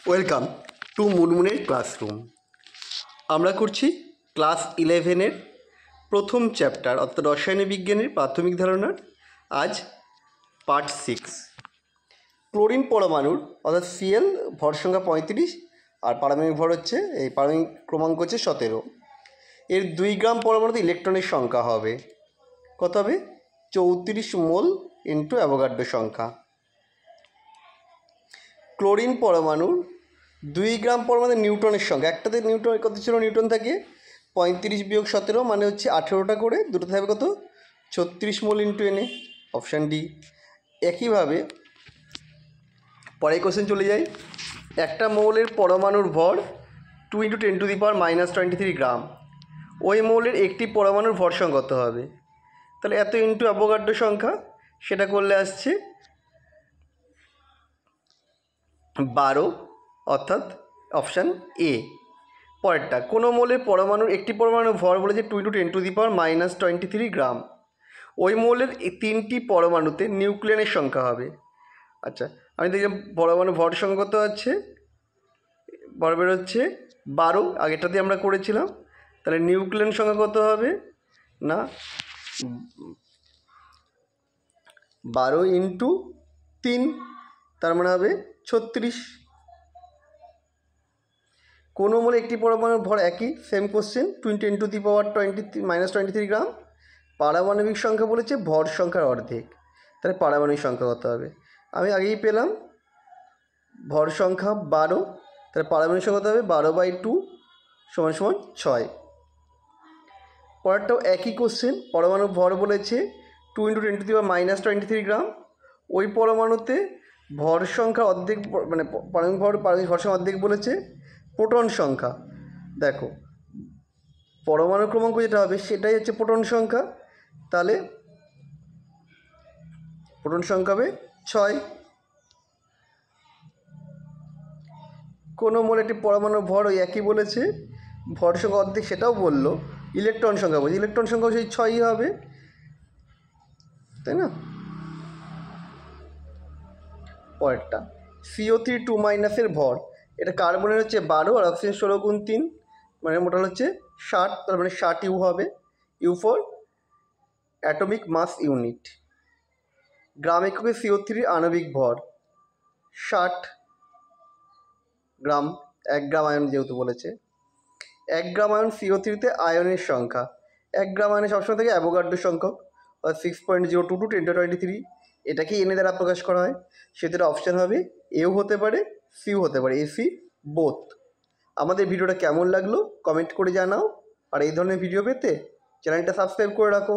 Welcome to মুনমুনের classroom. আমরা করছি class 11-এর প্রথম চ্যাপ্টার অর্থাৎ রসায়ন বিজ্ঞানের প্রাথমিক ধারণার আজ পার্ট 6। ক্লোরিন পরমাণুর অর্থাৎ Cl ভর সংখ্যা 35 আর পারমাণবিক ভর হচ্ছে এই পারমাণবিক ক্রমাঙ্ক হচ্ছে 17। এর 2 গ্রাম পরমাণুতে ইলেকট্রনের সংখ্যা হবে কত হবে 34 মোল ইন্টু অ্যাভোগাড্রো সংখ্যা। ক্লোরিন পরমাণুর 2 গ্রাম পরমাণুতে নিউটনের সংখ্যা, একটাতে নিউটন কত ছিল, নিউটন থাকে 35 বিয়োগ 17 মানে হচ্ছে 18টা করে, দুটো থাকবে কত 36 মোল ইন্টু এনে, অপশান ডি। একইভাবে পরের কোশ্চেন চলে যাই। একটা মৌলের পরমাণুর ভর 2 × 10⁻³ গ্রাম, ওই মৌলের একটি পরমাণুর ভর সংখ্যা কত হবে? তাহলে এত ইন্টু অ্যাভোগাড্রো সংখ্যা, সেটা করলে আসছে 12, অর্থাৎ অপশান এ। পরেরটা, কোনো মৌলের পরমাণুর একটি পরমাণুর ভর বলেছে 2 × 10⁻³ গ্রাম, ওই মৌলের 3টি পরমাণুতে নিউক্লিয়নের সংখ্যা হবে। আচ্ছা, আমি দেখলাম পরমাণুর ভর সংখ্যা কত আছে, ভর বেরোচ্ছে 12, আগেরটাতে আমরা করেছিলাম। তাহলে নিউক্লিয়ন সংখ্যা কত হবে না 12 × 3, তার মানে হবে 36। কোনো মৌলে একটি পরমাণুর ভর একই, সেম কোশ্চেন 2 × 10⁻³ গ্রাম, পারমাণবিক সংখ্যা বলেছে ভর সংখ্যার অর্ধেক, তাহলে পারমাণবিক সংখ্যা কত হবে? আমি আগেই পেলাম ভর সংখ্যা 12, তাহলে পারমাণবিক সংখ্যা কত হবে 12/2 = 6। পরেরটাও একই কোশ্চেন, পরমাণুর ভর বলেছে 2 × 10⁻³ গ্রাম, ওই পরমাণুতে ভর সংখ্যা অর্ধেক, মানে পারমাণবিক ভর সংখ্যা অর্ধেক বলেছে প্রোটন সংখ্যা। দেখো পরমাণু ক্রমাঙ্ক যেটা হবে সেটাই হচ্ছে প্রোটন সংখ্যা, তাহলে প্রোটন সংখ্যা হবে 6। কোনো মৌলে একটি পরমাণুর ভর ওই একই বলেছে, ভর সংখ্যা অর্ধেক সেটাও বললো, ইলেকট্রন সংখ্যা বলছে, ইলেকট্রন সংখ্যাও সেই 6ই হবে, তাই না? পরেরটা, CO3 2- এর ভর, এটা কার্বনের হচ্ছে 12 আর অক্সিজেন 16 × 3 মানে মোটাল হচ্ছে 60, তার মানে 60 ইউ হবে, U for atomic mass unit. Gram এককে CO3 আণবিক ভর 60 গ্রাম, 1 গ্রাম আয়ন যেহেতু বলেছে। 1 গ্রাম আয়ন CO3-তে আয়নের সংখ্যা, 1 গ্রাম আয়নে সবসময় থাকে অ্যাভোগাড্রো সংখ্যক, 6.022 × 10⁻³ এটাকেই এনে দ্বারা প্রকাশ করা হয়। সেটা অপশান হবে এও হতে পারে, সিও হতে পারে, এসি বোথ। আমাদের ভিডিওটা কেমন লাগলো কমেন্ট করে জানাও, আর এই ধরনের ভিডিও পেতে চ্যানেলটা সাবস্ক্রাইব করে রাখো।